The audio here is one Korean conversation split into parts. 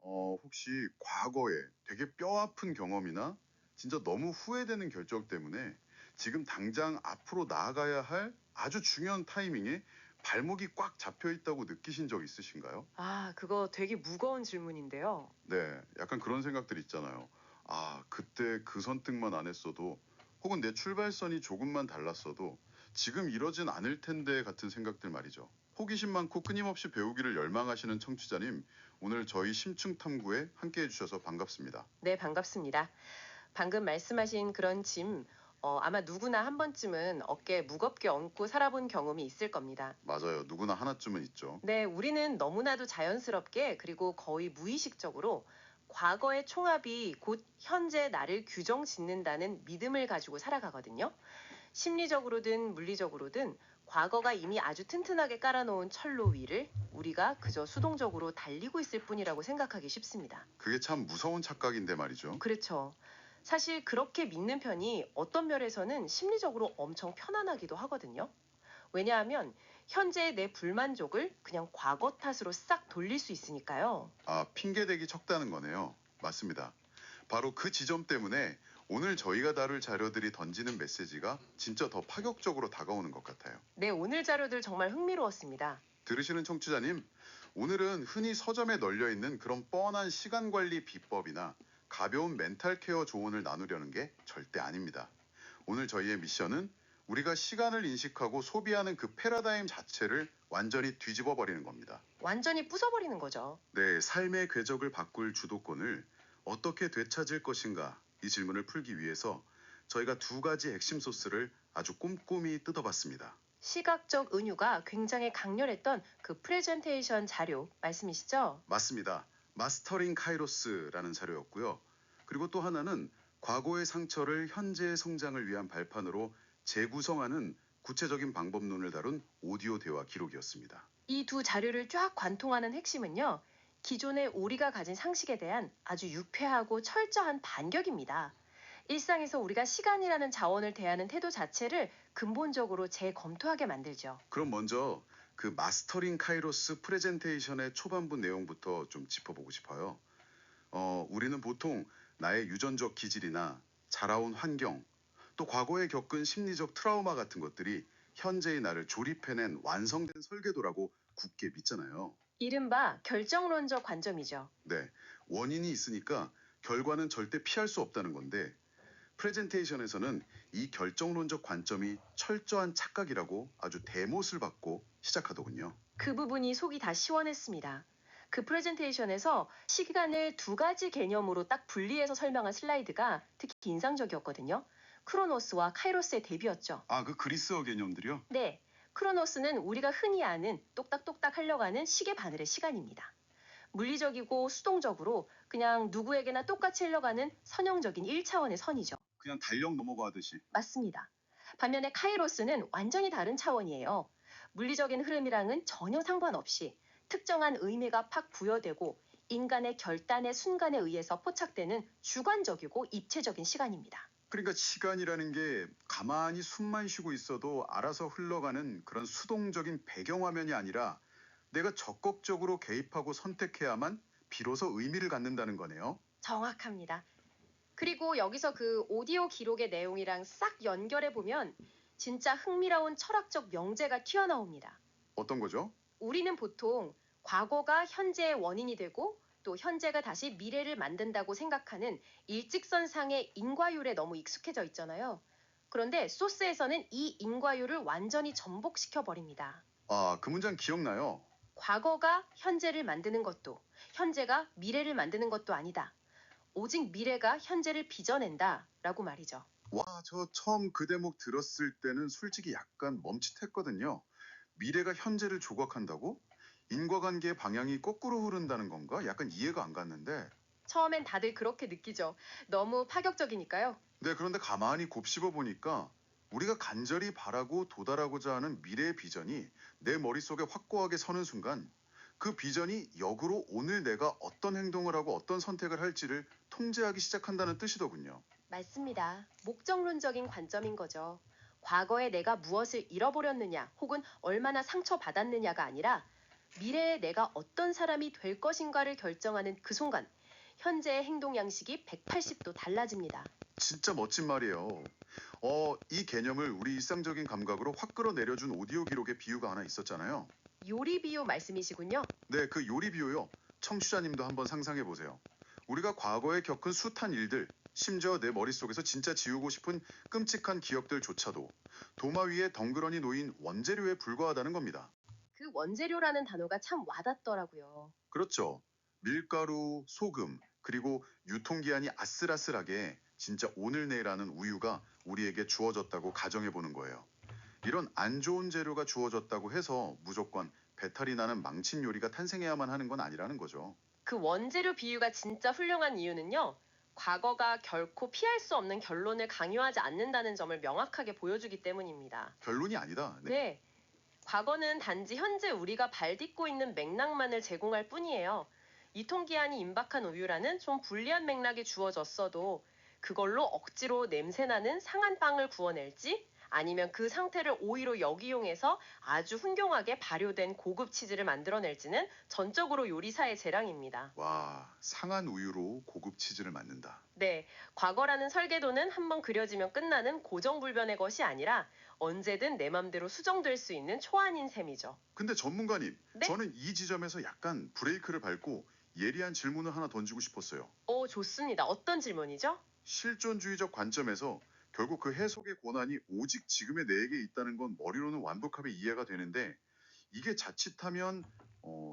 혹시 과거에 되게 뼈아픈 경험이나 진짜 너무 후회되는 결정 때문에 지금 당장 앞으로 나아가야 할 아주 중요한 타이밍에 발목이 꽉 잡혀 있다고 느끼신 적 있으신가요? 그거 되게 무거운 질문인데요. 네, 약간 그런 생각들 있잖아요. 아, 그때 그 선택만 안 했어도 혹은 내 출발선이 조금만 달랐어도 지금 이러진 않을 텐데 같은 생각들 말이죠. 호기심 많고 끊임없이 배우기를 열망하시는 청취자님, 오늘 저희 심층 탐구에 함께 해주셔서 반갑습니다. 네, 반갑습니다. 방금 말씀하신 그런 짐, 아마 누구나 한 번쯤은 어깨에 무겁게 얹고 살아본 경험이 있을 겁니다. 맞아요. 누구나 하나쯤은 있죠. 네, 우리는 너무나도 자연스럽게 그리고 거의 무의식적으로 과거의 총합이 곧 현재 나를 규정 짓는다는 믿음을 가지고 살아가거든요. 심리적으로든 물리적으로든 과거가 이미 아주 튼튼하게 깔아놓은 철로 위를 우리가 그저 수동적으로 달리고 있을 뿐이라고 생각하기 쉽습니다. 그게 참 무서운 착각인데 말이죠. 그렇죠. 사실 그렇게 믿는 편이 어떤 면에서는 심리적으로 엄청 편안하기도 하거든요. 왜냐하면 현재의 내 불만족을 그냥 과거 탓으로 싹 돌릴 수 있으니까요. 아, 핑계대기 척다는 거네요. 맞습니다. 바로 그 지점 때문에 오늘 저희가 다룰 자료들이 던지는 메시지가 진짜 더 파격적으로 다가오는 것 같아요. 네, 오늘 자료들 정말 흥미로웠습니다. 들으시는 청취자님, 오늘은 흔히 서점에 널려 있는 그런 뻔한 시간 관리 비법이나 가벼운 멘탈 케어 조언을 나누려는 게 절대 아닙니다. 오늘 저희의 미션은 우리가 시간을 인식하고 소비하는 그 패러다임 자체를 완전히 뒤집어 버리는 겁니다. 완전히 부숴버리는 거죠. 네, 삶의 궤적을 바꿀 주도권을 어떻게 되찾을 것인가 이 질문을 풀기 위해서 저희가 두 가지 핵심 소스를 아주 꼼꼼히 뜯어봤습니다. 시각적 은유가 굉장히 강렬했던 그 프레젠테이션 자료 말씀이시죠? 맞습니다. 마스터링 카이로스라는 자료였고요. 그리고 또 하나는 과거의 상처를 현재의 성장을 위한 발판으로 재구성하는 구체적인 방법론을 다룬 오디오 대화 기록이었습니다. 이 두 자료를 쫙 관통하는 핵심은요. 기존의 우리가 가진 상식에 대한 아주 유쾌하고 철저한 반격입니다. 일상에서 우리가 시간이라는 자원을 대하는 태도 자체를 근본적으로 재검토하게 만들죠. 그럼 먼저 그 마스터링 카이로스 프레젠테이션의 초반부 내용부터 좀 짚어보고 싶어요. 우리는 보통 나의 유전적 기질이나 자라온 환경, 또 과거에 겪은 심리적 트라우마 같은 것들이 현재의 나를 조립해낸 완성된 설계도라고 굳게 믿잖아요. 이른바 결정론적 관점이죠. 네, 원인이 있으니까 결과는 절대 피할 수 없다는 건데 프레젠테이션에서는 이 결정론적 관점이 철저한 착각이라고 아주 대못을 받고 시작하더군요. 그 부분이 속이 다 시원했습니다. 그 프레젠테이션에서 시간을 두 가지 개념으로 딱 분리해서 설명한 슬라이드가 특히 인상적이었거든요. 크로노스와 카이로스의 대비였죠. 아, 그 그리스어 개념들이요? 네, 크로노스는 우리가 흔히 아는 똑딱똑딱 하려고 하는 시계 바늘의 시간입니다. 물리적이고 수동적으로 그냥 누구에게나 똑같이 흘러가는 선형적인 1차원의 선이죠. 그냥 달력 넘어가듯이. 맞습니다. 반면에 카이로스는 완전히 다른 차원이에요. 물리적인 흐름이랑은 전혀 상관없이 특정한 의미가 팍 부여되고 인간의 결단의 순간에 의해서 포착되는 주관적이고 입체적인 시간입니다. 그러니까 시간이라는 게 가만히 숨만 쉬고 있어도 알아서 흘러가는 그런 수동적인 배경화면이 아니라 내가 적극적으로 개입하고 선택해야만 비로소 의미를 갖는다는 거네요. 정확합니다. 그리고 여기서 그 오디오 기록의 내용이랑 싹 연결해 보면 진짜 흥미로운 철학적 명제가 튀어나옵니다. 어떤 거죠? 우리는 보통 과거가 현재의 원인이 되고 또 현재가 다시 미래를 만든다고 생각하는 일직선상의 인과율에 너무 익숙해져 있잖아요. 그런데 소스에서는 이 인과율을 완전히 전복시켜 버립니다. 아, 그 문장 기억나요? 과거가 현재를 만드는 것도 현재가 미래를 만드는 것도 아니다. 오직 미래가 현재를 빚어낸다 라고 말이죠. 와, 저 처음 그 대목 들었을 때는 솔직히 약간 멈칫했거든요. 미래가 현재를 조각한다고? 인과관계의 방향이 거꾸로 흐른다는 건가? 약간 이해가 안 갔는데. 처음엔 다들 그렇게 느끼죠. 너무 파격적이니까요. 네, 그런데 가만히 곱씹어 보니까 우리가 간절히 바라고 도달하고자 하는 미래의 비전이 내 머릿속에 확고하게 서는 순간 그 비전이 역으로 오늘 내가 어떤 행동을 하고 어떤 선택을 할지를 통제하기 시작한다는 뜻이더군요. 맞습니다. 목적론적인 관점인 거죠. 과거에 내가 무엇을 잃어버렸느냐 혹은 얼마나 상처받았느냐가 아니라 미래에 내가 어떤 사람이 될 것인가를 결정하는 그 순간, 현재의 행동 양식이 180도 달라집니다. 진짜 멋진 말이에요. 이 개념을 우리 일상적인 감각으로 확 끌어내려준 오디오 기록의 비유가 하나 있었잖아요. 요리 비유 말씀이시군요. 네, 그 요리 비유요. 청취자님도 한번 상상해 보세요. 우리가 과거에 겪은 숱한 일들, 심지어 내 머릿속에서 진짜 지우고 싶은 끔찍한 기억들조차도 도마 위에 덩그러니 놓인 원재료에 불과하다는 겁니다. 그 원재료라는 단어가 참 와닿더라고요. 그렇죠. 밀가루, 소금, 그리고 유통기한이 아슬아슬하게 진짜 오늘 내일 하는 우유가 우리에게 주어졌다고 가정해 보는 거예요. 이런 안 좋은 재료가 주어졌다고 해서 무조건 배탈이 나는 망친 요리가 탄생해야만 하는 건 아니라는 거죠. 그 원재료 비유가 진짜 훌륭한 이유는요. 과거가 결코 피할 수 없는 결론을 강요하지 않는다는 점을 명확하게 보여주기 때문입니다. 결론이 아니다. 네. 네, 과거는 단지 현재 우리가 발딛고 있는 맥락만을 제공할 뿐이에요. 유통기한이 임박한 우유라는 좀 불리한 맥락이 주어졌어도 그걸로 억지로 냄새나는 상한 빵을 구워낼지 아니면 그 상태를 오히려 역이용해서 아주 훌륭하게 발효된 고급 치즈를 만들어낼지는 전적으로 요리사의 재량입니다. 와, 상한 우유로 고급 치즈를 만든다. 네, 과거라는 설계도는 한번 그려지면 끝나는 고정불변의 것이 아니라 언제든 내 맘대로 수정될 수 있는 초안인 셈이죠. 근데 전문가님, 네? 저는 이 지점에서 약간 브레이크를 밟고 예리한 질문을 하나 던지고 싶었어요. 좋습니다. 어떤 질문이죠? 실존주의적 관점에서 결국 그 해석의 권한이 오직 지금의 내게 있다는 건 머리로는 완벽하게 이해가 되는데 이게 자칫하면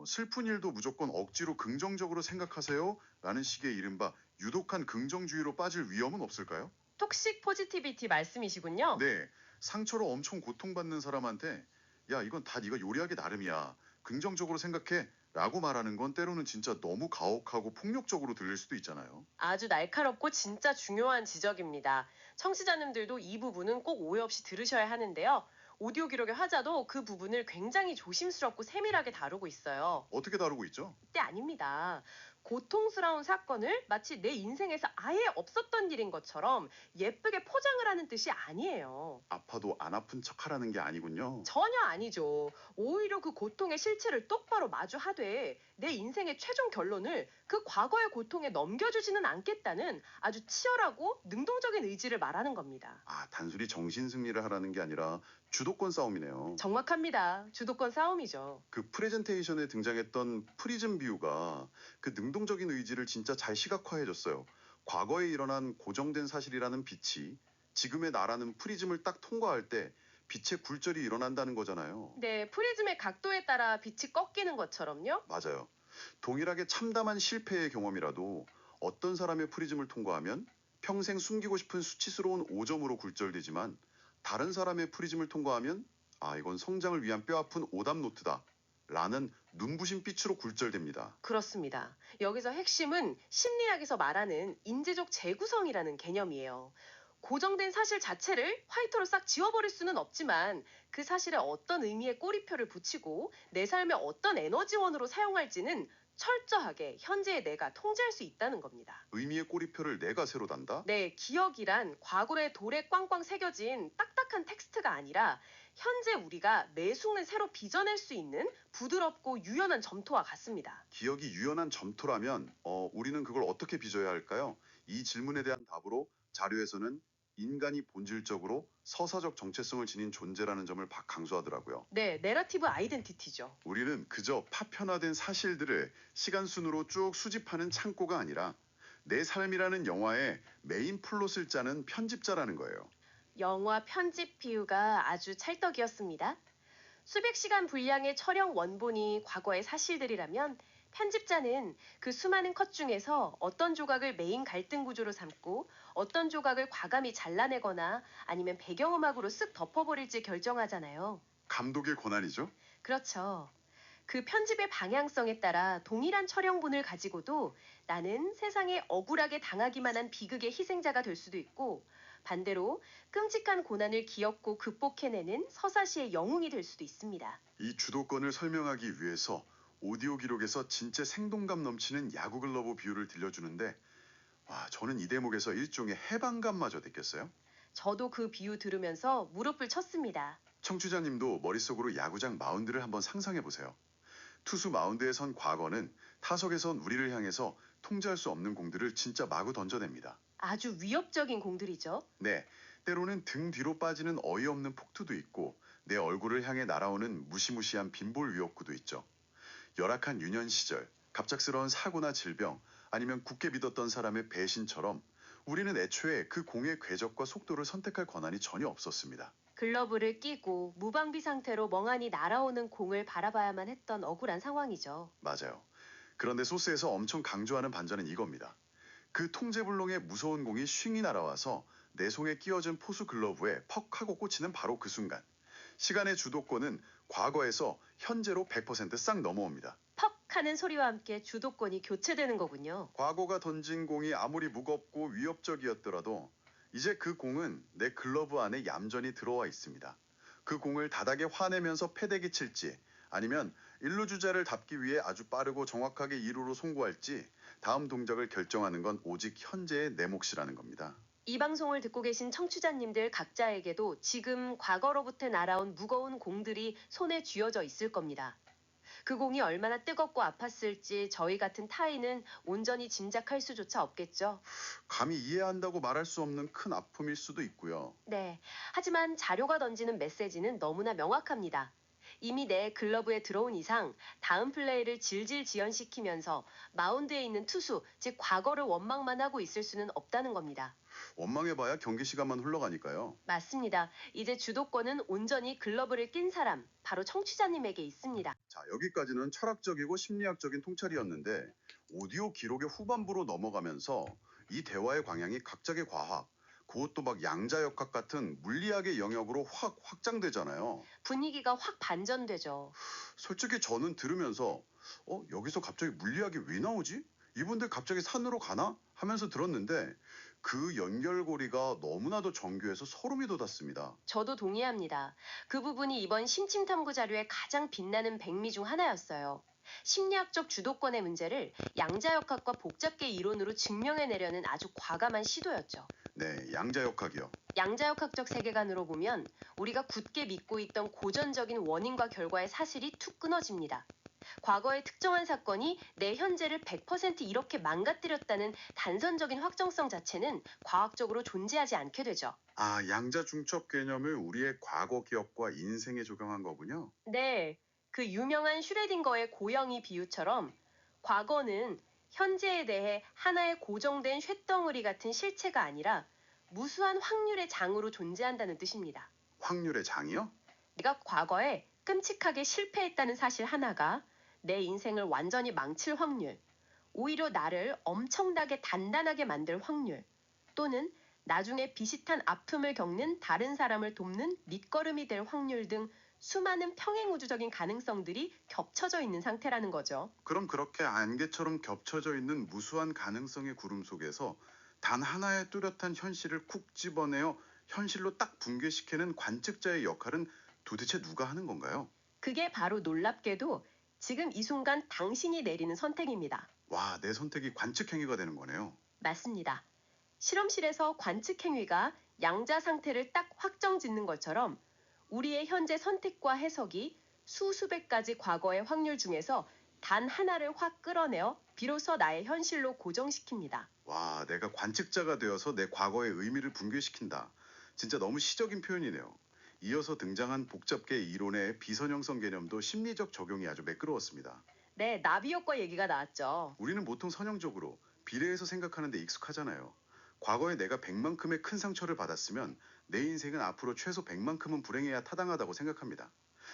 슬픈 일도 무조건 억지로 긍정적으로 생각하세요? 라는 식의 이른바 유독한 긍정주의로 빠질 위험은 없을까요? 톡식 포지티비티 말씀이시군요. 네, 상처로 엄청 고통받는 사람한테 야, 이건 다 네가 요리하기 나름이야. 긍정적으로 생각해. 라고 말하는 건 때로는 진짜 너무 가혹하고 폭력적으로 들릴 수도 있잖아요. 아주 날카롭고 진짜 중요한 지적입니다. 청취자님들도 이 부분은 꼭 오해 없이 들으셔야 하는데요. 오디오 기록의 화자도 그 부분을 굉장히 조심스럽고 세밀하게 다루고 있어요. 어떻게 다루고 있죠? 때 아닙니다. 고통스러운 사건을 마치 내 인생에서 아예 없었던 일인 것처럼 예쁘게 포장을 하는 뜻이 아니에요. 아파도 안 아픈 척 하라는 게 아니군요. 전혀 아니죠. 오히려 그 고통의 실체를 똑바로 마주하되 내 인생의 최종 결론을 그 과거의 고통에 넘겨주지는 않겠다는 아주 치열하고 능동적인 의지를 말하는 겁니다. 아, 단순히 정신 승리를 하라는 게 아니라 주도권 싸움이네요. 정확합니다. 주도권 싸움이죠. 그 프레젠테이션에 등장했던 프리즘 비유가 그 능동적인 의지를 진짜 잘 시각화해줬어요. 과거에 일어난 고정된 사실이라는 빛이 지금의 나라는 프리즘을 딱 통과할 때 빛의 굴절이 일어난다는 거잖아요. 네, 프리즘의 각도에 따라 빛이 꺾이는 것처럼요. 맞아요. 동일하게 참담한 실패의 경험이라도 어떤 사람의 프리즘을 통과하면 평생 숨기고 싶은 수치스러운 오점으로 굴절되지만 다른 사람의 프리즘을 통과하면 아, 이건 성장을 위한 뼈아픈 오답 노트다. 라는 눈부신 빛으로 굴절됩니다. 그렇습니다. 여기서 핵심은 심리학에서 말하는 인지적 재구성이라는 개념이에요. 고정된 사실 자체를 화이트로 싹 지워버릴 수는 없지만 그 사실에 어떤 의미의 꼬리표를 붙이고 내 삶에 어떤 에너지원으로 사용할지는 철저하게 현재의 내가 통제할 수 있다는 겁니다. 의미의 꼬리표를 내가 새로 단다? 네, 기억이란 과거의 돌에 꽝꽝 새겨진 딱딱한 텍스트가 아니라 현재 우리가 매 순간 새로 빚어낼 수 있는 부드럽고 유연한 점토와 같습니다. 기억이 유연한 점토라면 우리는 그걸 어떻게 빚어야 할까요? 이 질문에 대한 답으로 자료에서는 인간이 본질적으로 서사적 정체성을 지닌 존재라는 점을 강조하더라고요. 네, 내러티브 아이덴티티죠. 우리는 그저 파편화된 사실들을 시간순으로 쭉 수집하는 창고가 아니라 내 삶이라는 영화의 메인 플롯을 짜는 편집자라는 거예요. 영화 편집 비유가 아주 찰떡이었습니다. 수백 시간 분량의 촬영 원본이 과거의 사실들이라면 편집자는 그 수많은 컷 중에서 어떤 조각을 메인 갈등 구조로 삼고 어떤 조각을 과감히 잘라내거나 아니면 배경음악으로 쓱 덮어버릴지 결정하잖아요. 감독의 권한이죠. 그렇죠. 그 편집의 방향성에 따라 동일한 촬영본을 가지고도 나는 세상에 억울하게 당하기만 한 비극의 희생자가 될 수도 있고 반대로 끔찍한 고난을 기억고 극복해내는 서사시의 영웅이 될 수도 있습니다. 이 주도권을 설명하기 위해서 오디오 기록에서 진짜 생동감 넘치는 야구 글러브 비유를 들려주는데 와, 저는 이 대목에서 일종의 해방감마저 느꼈어요. 저도 그 비유 들으면서 무릎을 쳤습니다. 청취자님도 머릿속으로 야구장 마운드를 한번 상상해 보세요. 투수 마운드에 선 과거는 타석에선 우리를 향해서 통제할 수 없는 공들을 진짜 마구 던져냅니다. 아주 위협적인 공들이죠. 네, 때로는 등 뒤로 빠지는 어이없는 폭투도 있고 내 얼굴을 향해 날아오는 무시무시한 빈볼 위협구도 있죠. 열악한 유년 시절, 갑작스러운 사고나 질병, 아니면 굳게 믿었던 사람의 배신처럼 우리는 애초에 그 공의 궤적과 속도를 선택할 권한이 전혀 없었습니다. 글러브를 끼고 무방비 상태로 멍하니 날아오는 공을 바라봐야만 했던 억울한 상황이죠. 맞아요. 그런데 소스에서 엄청 강조하는 반전은 이겁니다. 그 통제불능의 무서운 공이 쉥이 날아와서 내 손에 끼워진 포수 글러브에 퍽 하고 꽂히는 바로 그 순간. 시간의 주도권은 과거에서 현재로 100%싹 넘어옵니다. 퍽 하는 소리와 함께 주도권이 교체되는 거군요. 과거가 던진 공이 아무리 무겁고 위협적이었더라도 이제 그 공은 내 글러브 안에 얌전히 들어와 있습니다. 그 공을 다닥에 화내면서 패대기 칠지 아니면 1루 주자를 잡기 위해 아주 빠르고 정확하게 2루로 송구할지 다음 동작을 결정하는 건 오직 현재의 내 몫이라는 겁니다. 이 방송을 듣고 계신 청취자님들 각자에게도 지금 과거로부터 날아온 무거운 공들이 손에 쥐어져 있을 겁니다. 그 공이 얼마나 뜨겁고 아팠을지 저희 같은 타인은 온전히 짐작할 수조차 없겠죠. 감히 이해한다고 말할 수 없는 큰 아픔일 수도 있고요. 네. 하지만 자료가 던지는 메시지는 너무나 명확합니다. 이미 내 글러브에 들어온 이상 다음 플레이를 질질 지연시키면서 마운드에 있는 투수, 즉 과거를 원망만 하고 있을 수는 없다는 겁니다. 원망해봐야 경기 시간만 흘러가니까요. 맞습니다. 이제 주도권은 온전히 글러브를 낀 사람, 바로 청취자님에게 있습니다. 자, 여기까지는 철학적이고 심리학적인 통찰이었는데 오디오 기록의 후반부로 넘어가면서 이 대화의 방향이 갑자기 과학, 그것도 막 양자역학 같은 물리학의 영역으로 확 확장되잖아요. 분위기가 확 반전되죠. 솔직히 저는 들으면서 여기서 갑자기 물리학이 왜 나오지? 이분들 갑자기 산으로 가나? 하면서 들었는데 그 연결고리가 너무나도 정교해서 소름이 돋았습니다. 저도 동의합니다. 그 부분이 이번 심층탐구 자료의 가장 빛나는 백미 중 하나였어요. 심리학적 주도권의 문제를 양자역학과 복잡계 이론으로 증명해내려는 아주 과감한 시도였죠. 네, 양자역학이요. 양자역학적 세계관으로 보면 우리가 굳게 믿고 있던 고전적인 원인과 결과의 사실이 툭 끊어집니다. 과거의 특정한 사건이 내 현재를 100% 이렇게 망가뜨렸다는 단선적인 확정성 자체는 과학적으로 존재하지 않게 되죠. 아, 양자중첩 개념을 우리의 과거 기억과 인생에 적용한 거군요. 네, 그 유명한 슈레딩거의 고영이 비유처럼 과거는 현재에 대해 하나의 고정된 쇳덩어리 같은 실체가 아니라 무수한 확률의 장으로 존재한다는 뜻입니다. 확률의 장이요? 네가 과거에 끔찍하게 실패했다는 사실 하나가 내 인생을 완전히 망칠 확률, 오히려 나를 엄청나게 단단하게 만들 확률, 또는 나중에 비슷한 아픔을 겪는 다른 사람을 돕는 밑거름이 될 확률 등 수많은 평행우주적인 가능성들이 겹쳐져 있는 상태라는 거죠. 그럼 그렇게 안개처럼 겹쳐져 있는 무수한 가능성의 구름 속에서 단 하나의 뚜렷한 현실을 쿡 집어내어 현실로 딱 붕괴시키는 관측자의 역할은 도대체 누가 하는 건가요? 그게 바로 놀랍게도 지금 이 순간 당신이 내리는 선택입니다. 와, 내 선택이 관측 행위가 되는 거네요. 맞습니다. 실험실에서 관측 행위가 양자 상태를 딱 확정 짓는 것처럼 우리의 현재 선택과 해석이 수수백 가지 과거의 확률 중에서 단 하나를 확 끌어내어 비로소 나의 현실로 고정시킵니다. 와, 내가 관측자가 되어서 내 과거의 의미를 붕괴시킨다. 진짜 너무 시적인 표현이네요. 이어서 등장한 복잡계 이론의 비선형성 개념도 심리적 적용이 아주 매끄러웠습니다. 네, 나비 효과 얘기가 나왔죠. 우리는 보통 선형적으로 비례해서 생각하는데 익숙하잖아요. 과거에 내가 100만큼의 큰 상처를 받았으면 내 인생은 앞으로 최소 100만큼은 불행해야 타당하다고 생각합니다.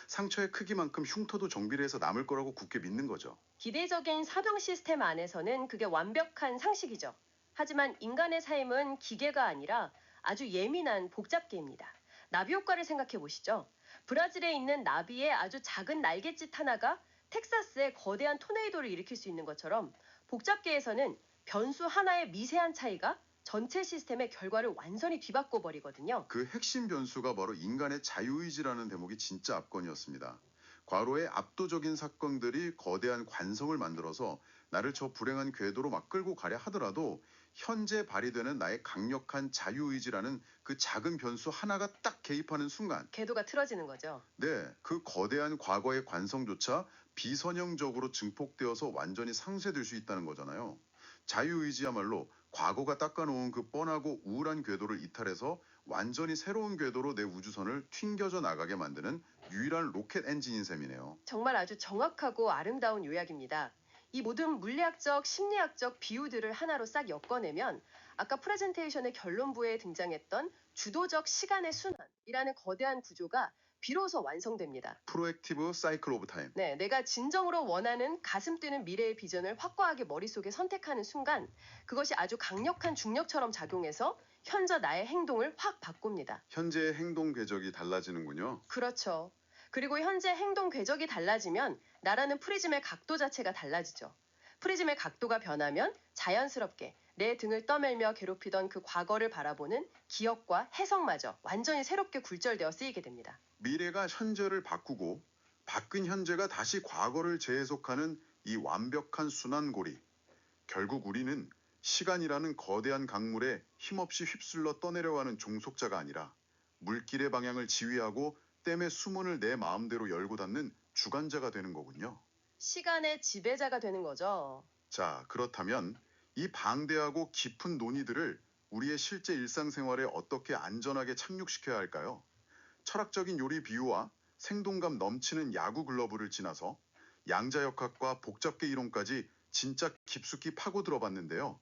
상처의 크기만큼 흉터도 정비를 해서 남을 거라고 굳게 믿는 거죠. 기대적인 사병 시스템 안에서는 그게 완벽한 상식이죠. 하지만 인간의 삶은 기계가 아니라 아주 예민한 복잡계입니다. 나비 효과를 생각해 보시죠. 브라질에 있는 나비의 아주 작은 날갯짓 하나가 텍사스에 거대한 토네이도를 일으킬 수 있는 것처럼 복잡계에서는 변수 하나의 미세한 차이가 전체 시스템의 결과를 완전히 뒤바꿔 버리거든요. 그 핵심 변수가 바로 인간의 자유의지라는 대목이 진짜 압권이었습니다. 과거의 압도적인 사건들이 거대한 관성을 만들어서 나를 저 불행한 궤도로 막 끌고 가려 하더라도 현재 발휘되는 나의 강력한 자유의지라는 그 작은 변수 하나가 딱 개입하는 순간 궤도가 틀어지는 거죠. 네, 그 거대한 과거의 관성조차 비선형적으로 증폭되어서 완전히 상쇄될 수 있다는 거잖아요. 자유의지야말로 과거가 닦아놓은 그 뻔하고 우울한 궤도를 이탈해서 완전히 새로운 궤도로 내 우주선을 튕겨져 나가게 만드는 유일한 로켓 엔진인 셈이네요. 정말 아주 정확하고 아름다운 요약입니다. 이 모든 물리학적, 심리학적 비유들을 하나로 싹 엮어내면 아까 프레젠테이션의 결론부에 등장했던 주도적 시간의 순환이라는 거대한 구조가 비로소 완성됩니다. 프로액티브 사이클 오브 타임. 네, 내가 진정으로 원하는 가슴 뛰는 미래의 비전을 확고하게 머릿속에 선택하는 순간 그것이 아주 강력한 중력처럼 작용해서 현재 나의 행동을 확 바꿉니다. 현재의 행동 궤적이 달라지는군요. 그렇죠. 그리고 현재 행동 궤적이 달라지면 나라는 프리즘의 각도 자체가 달라지죠. 프리즘의 각도가 변하면 자연스럽게 내 등을 떠밀며 괴롭히던 그 과거를 바라보는 기억과 해석마저 완전히 새롭게 굴절되어 쓰이게 됩니다. 미래가 현재를 바꾸고 바뀐 현재가 다시 과거를 재해석하는 이 완벽한 순환고리. 결국 우리는 시간이라는 거대한 강물에 힘없이 휩쓸러 떠내려가는 종속자가 아니라 물길의 방향을 지휘하고 댐의 수문을 내 마음대로 열고 닫는 주관자가 되는 거군요. 시간의 지배자가 되는 거죠. 자, 그렇다면 이 방대하고 깊은 논의들을 우리의 실제 일상생활에 어떻게 안전하게 착륙시켜야 할까요? 철학적인 요리 비유와 생동감 넘치는 야구 글러브를 지나서 양자역학과 복잡계 이론까지 진짜 깊숙이 파고 들어봤는데요.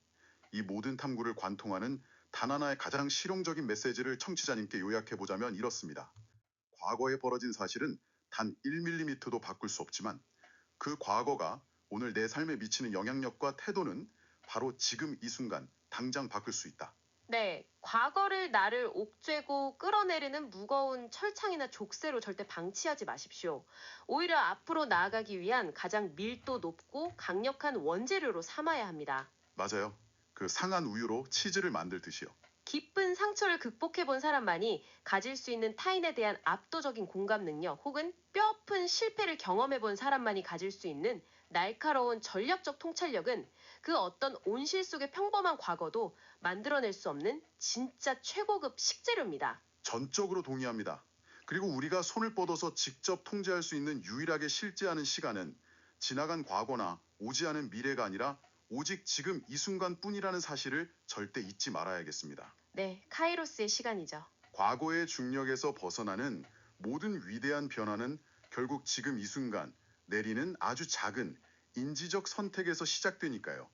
이 모든 탐구를 관통하는 단 하나의 가장 실용적인 메시지를 청취자님께 요약해보자면 이렇습니다. 과거에 벌어진 사실은 단 1mm도 바꿀 수 없지만 그 과거가 오늘 내 삶에 미치는 영향력과 태도는 바로 지금 이 순간 당장 바꿀 수 있다. 네, 과거를 나를 옥죄고 끌어내리는 무거운 철창이나 족쇄로 절대 방치하지 마십시오. 오히려 앞으로 나아가기 위한 가장 밀도 높고 강력한 원재료로 삼아야 합니다. 맞아요. 그 상한 우유로 치즈를 만들듯이요. 깊은 상처를 극복해 본 사람만이 가질 수 있는 타인에 대한 압도적인 공감 능력 혹은 뼈아픈 실패를 경험해 본 사람만이 가질 수 있는 날카로운 전략적 통찰력은 그 어떤 온실 속의 평범한 과거도 만들어낼 수 없는 진짜 최고급 식재료입니다. 전적으로 동의합니다. 그리고 우리가 손을 뻗어서 직접 통제할 수 있는 유일하게 실제하는 시간은 지나간 과거나 오지 않은 미래가 아니라 오직 지금 이 순간뿐이라는 사실을 절대 잊지 말아야겠습니다. 네, 카이로스의 시간이죠. 과거의 중력에서 벗어나는 모든 위대한 변화는 결국 지금 이 순간 내리는 아주 작은 인지적 선택에서 시작되니까요.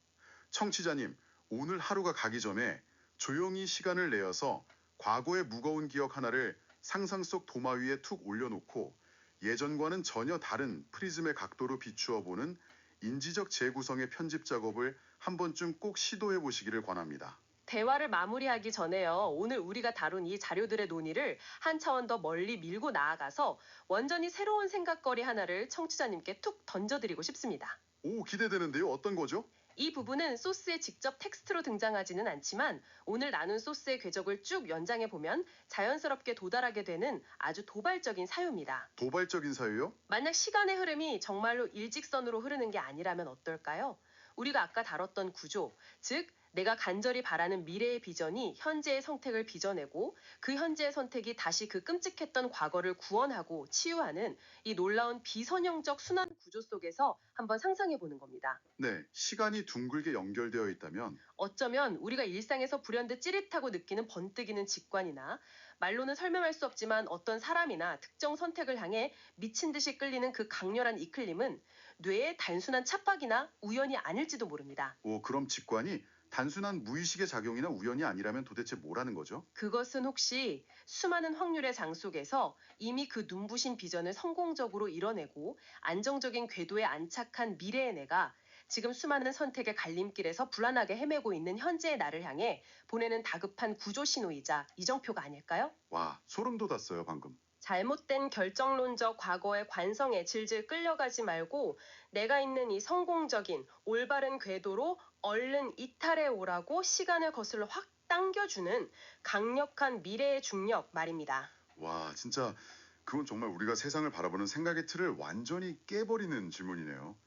청취자님, 오늘 하루가 가기 전에 조용히 시간을 내어서 과거의 무거운 기억 하나를 상상 속 도마 위에 툭 올려놓고 예전과는 전혀 다른 프리즘의 각도로 비추어 보는 인지적 재구성의 편집 작업을 한 번쯤 꼭 시도해 보시기를 권합니다. 대화를 마무리하기 전에요. 오늘 우리가 다룬 이 자료들의 논의를 한 차원 더 멀리 밀고 나아가서 완전히 새로운 생각거리 하나를 청취자님께 툭 던져드리고 싶습니다. 오, 기대되는데요. 어떤 거죠? 이 부분은 소스에 직접 텍스트로 등장하지는 않지만 오늘 나눈 소스의 궤적을 쭉 연장해 보면 자연스럽게 도달하게 되는 아주 도발적인 사유입니다. 도발적인 사유요? 만약 시간의 흐름이 정말로 일직선으로 흐르는 게 아니라면 어떨까요? 우리가 아까 다뤘던 구조, 즉 내가 간절히 바라는 미래의 비전이 현재의 선택을 빚어내고 그 현재의 선택이 다시 그 끔찍했던 과거를 구원하고 치유하는 이 놀라운 비선형적 순환 구조 속에서 한번 상상해 보는 겁니다. 네, 시간이 둥글게 연결되어 있다면 어쩌면 우리가 일상에서 불현듯 찌릿하고 느끼는 번뜩이는 직관이나 말로는 설명할 수 없지만 어떤 사람이나 특정 선택을 향해 미친 듯이 끌리는 그 강렬한 이끌림은 뇌의 단순한 착각이나 우연이 아닐지도 모릅니다. 그럼 직관이 단순한 무의식의 작용이나 우연이 아니라면 도대체 뭐라는 거죠? 그것은 혹시 수많은 확률의 장 속에서 이미 그 눈부신 비전을 성공적으로 이뤄내고 안정적인 궤도에 안착한 미래의 내가 지금 수많은 선택의 갈림길에서 불안하게 헤매고 있는 현재의 나를 향해 보내는 다급한 구조 신호이자 이정표가 아닐까요? 와, 소름 돋았어요, 방금. 잘못된 결정론적 과거의 관성에 질질 끌려가지 말고 내가 있는 이 성공적인 올바른 궤도로 얼른 이탈해 오라고 시간을 거슬러 확 당겨주는 강력한 미래의 중력 말입니다. 와, 진짜 그건 정말 우리가 세상을 바라보는 생각의 틀을 완전히 깨버리는 질문이네요.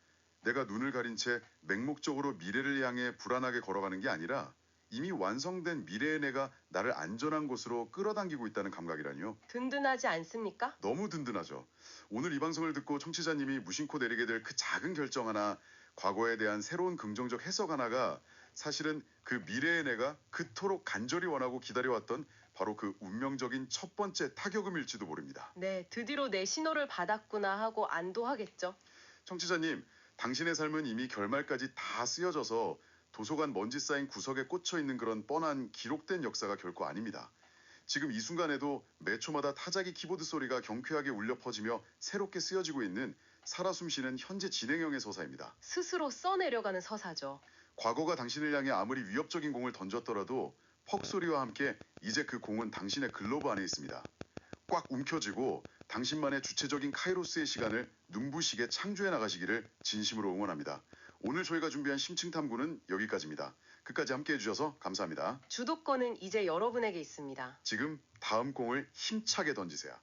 내가 눈을 가린 채 맹목적으로 미래를 향해 불안하게 걸어가는 게 아니라 이미 완성된 미래의 내가 나를 안전한 곳으로 끌어당기고 있다는 감각이라니요. 든든하지 않습니까? 너무 든든하죠. 오늘 이 방송을 듣고 청취자님이 무심코 내리게 될 그 작은 결정 하나, 과거에 대한 새로운 긍정적 해석 하나가 사실은 그 미래의 내가 그토록 간절히 원하고 기다려왔던 바로 그 운명적인 첫 번째 타격음일지도 모릅니다. 네, 드디어 내 신호를 받았구나 하고 안도하겠죠. 청취자님, 당신의 삶은 이미 결말까지 다 쓰여져서 도서관 먼지 쌓인 구석에 꽂혀 있는 그런 뻔한 기록된 역사가 결코 아닙니다. 지금 이 순간에도 매 초마다 타자기 키보드 소리가 경쾌하게 울려 퍼지며 새롭게 쓰여지고 있는 살아 숨쉬는 현재 진행형의 서사입니다. 스스로 써내려가는 서사죠. 과거가 당신을 향해 아무리 위협적인 공을 던졌더라도 퍽 소리와 함께 이제 그 공은 당신의 글러브 안에 있습니다. 꽉 움켜쥐고 당신만의 주체적인 카이로스의 시간을 눈부시게 창조해 나가시기를 진심으로 응원합니다. 오늘 저희가 준비한 심층 탐구는 여기까지입니다. 끝까지 함께 해주셔서 감사합니다. 주도권은 이제 여러분에게 있습니다. 지금 다음 공을 힘차게 던지세요.